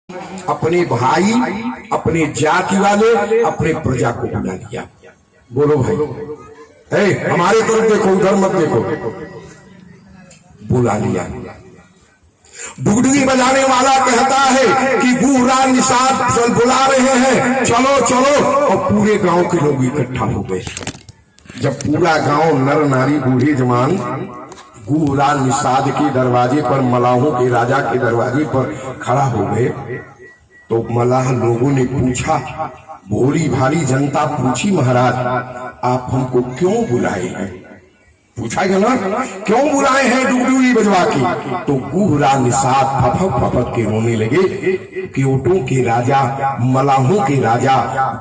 अपने भाई, अपने जाति वाले, अपने प्रजा को बुला लिया। बोलो भाई, हमारे तरफ देखो, उधर मत देखो। बुला लिया। डुगडुगी बजाने वाला कहता है कि बूढ़ा निषाद बुला रहे हैं, चलो चलो। और पूरे गांव के लोग इकट्ठा हो गए। जब पूरा गांव नर नारी बूढ़े जवान गुहराल निषाद के दरवाजे पर, मलाहों के राजा के दरवाजे पर खड़ा हो गए, तो मलाह लोगों ने पूछा, भोली भारी जनता पूछी, महाराज आप हमको क्यों बुलाए हैं? पूछा गया ना, क्यों बुलाए हैं डुगडुगी बजवा के? तो गुहराल निषाद फपक फपक के रोने लगे। केवटों के राजा, मलाहों के राजा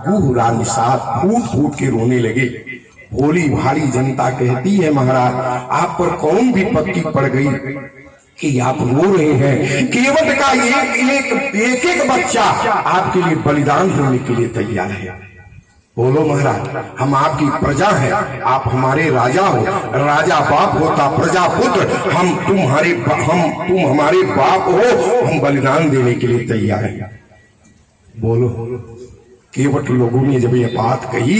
गुहराल निषाद फूट फूट के रोने लगे। भोली भारी जनता कहती है, महाराज आप पर कौन भी पक्की पड़ गई कि आप रो रहे हैं? केवट का एक बच्चा आपके लिए बलिदान होने के लिए तैयार है। बोलो महाराज, हम आपकी प्रजा हैं, आप हमारे राजा हो। राजा बाप होता, प्रजा पुत्र। तुम हमारे बाप हो, हम बलिदान देने के लिए तैयार हैं। बोलो। केवट लोगों ने जब ये बात कही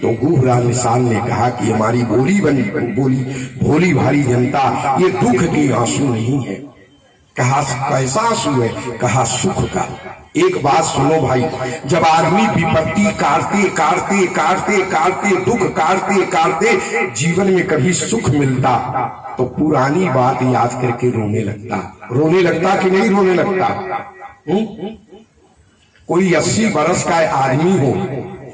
तो गुहराल निषाद ने कहा कि हमारी भोली भारी जनता, ये दुख के आंसू नहीं है। कहा कैसा आंसू है? कहा सुख का। एक बात सुनो भाई, जब आदमी विपत्ति काटते काटते काटते काटते, दुख काटते काटते जीवन में कभी सुख मिलता तो पुरानी बात याद करके रोने लगता कि नहीं रोने लगता? कोई 80 बरस का आदमी हो,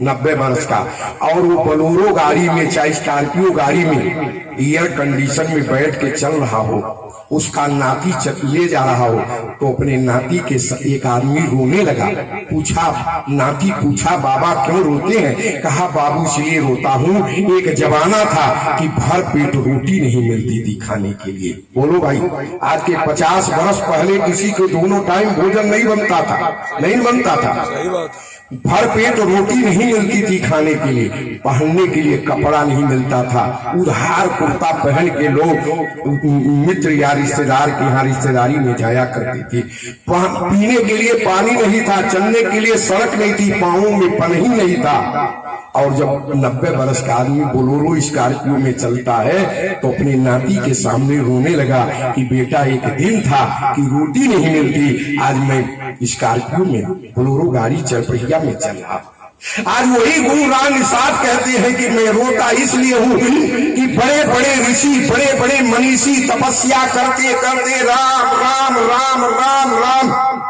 90 बरस का, और वो बोलेरो गाड़ी में चाहे स्कॉर्पियो गाड़ी में एयर कंडीशन में बैठ के चल रहा हो, उसका नाती ले जा रहा हो, तो अपने नाती के एक आदमी रोने लगा। नाती पूछा बाबा क्यों रोते हैं? कहा बाबू इसलिए रोता हूँ, एक जमाना था कि भर पेट रोटी नहीं मिलती थी खाने के लिए। बोलो भाई, आज के 50 वर्ष पहले किसी को दोनों टाइम भोजन नहीं बनता था। भर पेट रोटी नहीं मिलती थी खाने के लिए, पहनने के लिए कपड़ा नहीं मिलता था। उधार कुर्ता पहन के लोग मित्र या रिश्तेदार के यहाँ रिश्तेदारी में जाया करते थे। पीने के लिए पानी नहीं था, चलने के लिए सड़क नहीं थी, पाँवों में पनही नहीं था। और जब 90 बरस का आदमी बोलेरो स्कॉर्पियो में चलता है तो अपने नाती के सामने रोने लगा कि बेटा एक दिन था कि रोटी नहीं मिलती, आज मैं स्कॉर्पियो में बोलेरो गाड़ी चरपहिया में चल रहा। आज वही गुहराल निषाद कहते हैं कि मैं रोता इसलिए हूँ कि बड़े बड़े ऋषि, बड़े बड़े मनीषी तपस्या करते करते राम राम राम राम राम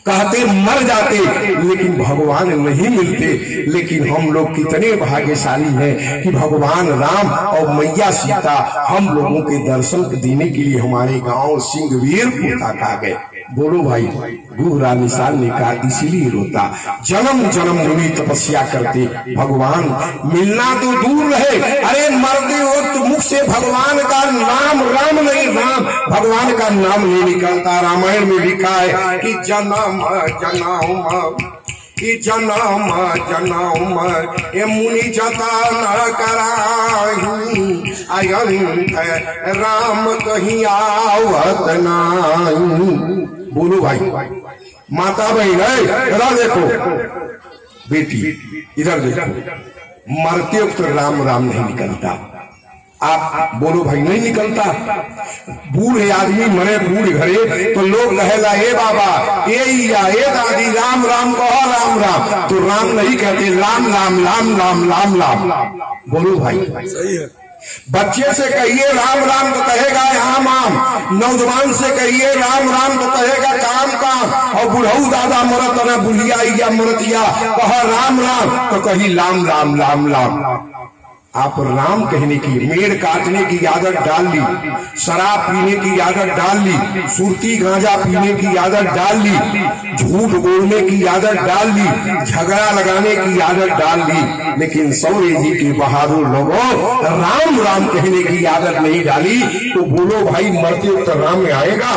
कहते मर जाते, लेकिन भगवान नहीं मिलते। लेकिन हम लोग कितने भाग्यशाली हैं कि भगवान राम और मैया सीता हम लोगों के दर्शन देने के लिए हमारे गांव सिंहवीरपुर तक आ गए। बोलो भाई, गुहराल निषाद ने कहा इसीलिए रोता, जन्म जन्म मुनि तपस्या करते, भगवान मिलना तो दूर रहे, अरे मरते हो तो मुख से भगवान का नाम राम नहीं, राम भगवान का नाम नहीं निकलता। रामायण में लिखा है कि जन्म जन्म ये मुनि जता न कराही, अयंत राम कहीं आवत नाही। बोलो भाई, माता बहन इधर देखो, बेटी इधर देखो, मरते वक्त राम राम नहीं निकलता। आप बोलो भाई, नहीं निकलता। बूढ़े आदमी मरे बूढ़ घरे तो लोग कहेला ए बाबा ए दादी राम राम कहो, राम राम, तो राम नहीं कहते, लाम लाम लाम लाम लाम लाम। बोलो भाई, सही है। बच्चे से कहिए राम राम तो कहेगा आम आम, नौजवान से कहिए राम राम तो कहेगा काम काम, और बुढ़ऊ दादा मरत न बुढ़िया या मरतिया कहा राम राम तो कही लाम लाम लाम लाम। आप राम कहने की, मेड़ काटने की आदत डाल ली, शराब पीने की आदत डाल ली, सुरती गांजा पीने की आदत डाल ली, झूठ बोलने की आदत डाल ली, झगड़ा लगाने की आदत डाल ली, लेकिन सौरे जी के बहादुर लोगों राम राम कहने की आदत नहीं डाली। तो बोलो भाई, मरते वक्त राम में आएगा?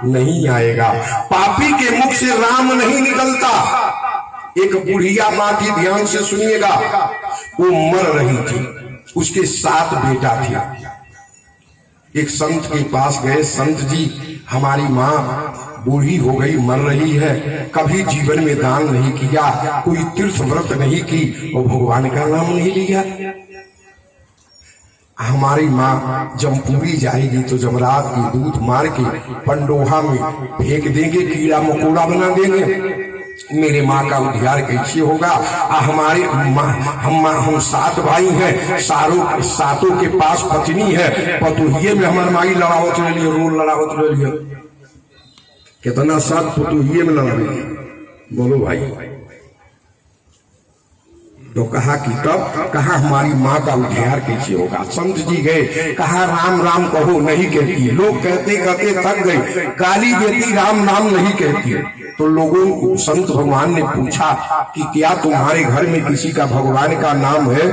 नहीं आएगा। पापी के मुख से राम नहीं निकलता। एक बुढ़िया माँ की ध्यान से सुनिएगा, वो मर रही थी, उसके 7 बेटा थे। एक संत के पास गए, संत जी हमारी माँ बूढ़ी हो गई, मर रही है, कभी जीवन में दान नहीं किया, कोई तीर्थ व्रत नहीं की और भगवान का नाम नहीं लिया। हमारी माँ जमपुरी जाएगी तो जमरात की दूध मार के पंडोहा में फेंक देंगे, कीड़ा मकोड़ा बना देंगे। मेरे माँ का उद्धार कैसे होगा? हमारे हम 7 भाई हैं, सातों के पास पत्नी है, पतोहिए में हमारे माई लड़ावत ले लिया, रोल लड़ावत ले लिया। कितना साथ पतोहिए में लड़ा लिया, बोलो भाई। तो कहा कि तब कहा हमारी माँ का उद्धार कैसे होगा? संत जी गए, कहा राम राम कहो, नहीं कहती। लोग कहते कहते थक गए, गाली देती, राम राम नहीं कहती। तो लोगों को संत भगवान ने पूछा कि क्या तुम्हारे घर में किसी का भगवान का नाम है?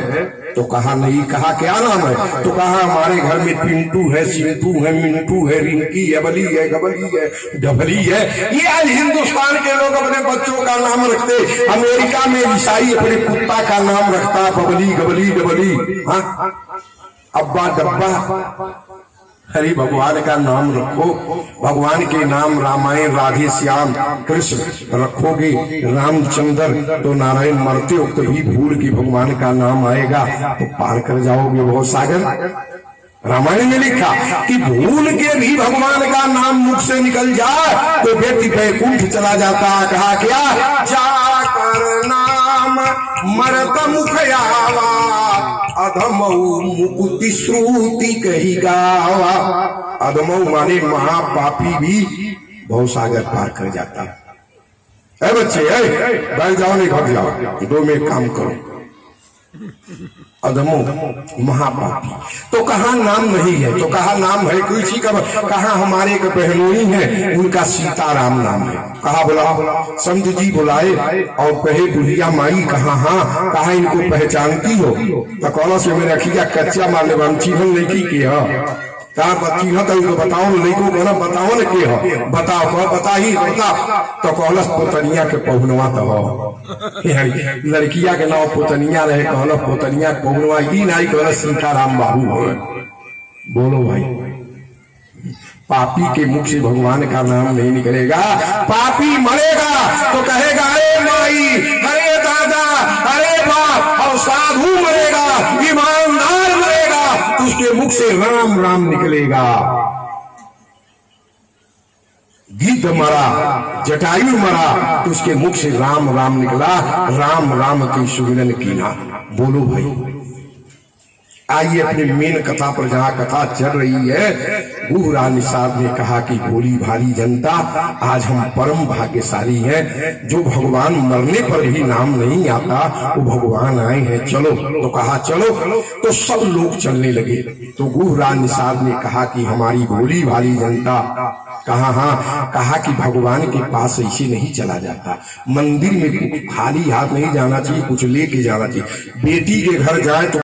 तो कहा नहीं। कहा क्या नाम है? तो कहा हमारे घर में पिंटू है, सिंटू है, मिंटू है, रिंकी है, बली है, गबली है, डबली है। ये आज हिंदुस्तान के लोग अपने बच्चों का नाम रखते। अमेरिका में ईसाई अपने कुत्ता का नाम रखता, बबली, गबली, डबली, हाँ, अब्बा, डब्बा। हरि भगवान का नाम रखो, भगवान के नाम रामायण, राधे श्याम, कृष्ण रखोगे, रामचंद्र, तो नारायण मरते वक्त भी भूल के भगवान का नाम आएगा तो पार कर जाओगे वो सागर। रामायण में लिखा कि भूल के भी भगवान का नाम मुख से निकल जाए तो व्यक्ति वैकुंठ चला जाता। कहा क्या? जाकर नाम मरत मुख आवा, अधमऊ मुकुति श्रुति कही गावा। अधमऊ माने महापापी भी भवसागर पार कर जाता। है बच्चे, बैठ जाओ, नहीं भाग जाओ, 2 में काम करो। अधमो महापापी। तो कहा नाम नहीं है? तो कहा नाम है किसी का? कहा हमारे एक बहनोई है, उनका सीताराम नाम है। कहा बुला, संत जी बुलाए और कहे बुढ़िया माई। कहा हाँ। कहा इनको पहचानती हो? तो कौन से में रखिया कच्चा मारने वाली नहीं की किया। कहा बच्ची हो तो बताओ, लड़को को ना बताओ न के हो, बताओ को बता ही बता। तो कहलस पोतनिया के पहुनवा तो हो, लड़किया के नाम पोतनिया रहे, कहलस पोतनिया पहुनवा ही नहीं, कहलस सीताराम बाबू हो। बोलो भाई, पापी के मुख से भगवान का नाम नहीं निकलेगा। पापी मरेगा तो कहेगा अरे माई, अरे दादा, अरे बाप, और साधु मरेगा, ईमानदार मरेगा, उसके मुख से राम राम निकलेगा। गीत मरा, जटायु मरा, तो उसके मुख से राम राम निकला। राम राम की सुमिरन कीना। बोलो भाई, आइए अपने मेन कथा पर, जहाँ कथा चल रही है। गुहरा निषाद ने कहा कि भोली भारी जनता, आज हम परम भाग्यशाली हैं, जो भगवान मरने पर भी नाम नहीं आता वो भगवान आए हैं, चलो। तो कहा चलो, तो सब लोग चलने लगे। तो गुहरा निषाद ने कहा कि हमारी भोली भारी जनता। कहा हाँ। कहा कि भगवान के पास ऐसे नहीं चला जाता, मंदिर में खाली हाथ नहीं जाना चाहिए, कुछ लेके जाना चाहिए। बेटी के घर जाए तो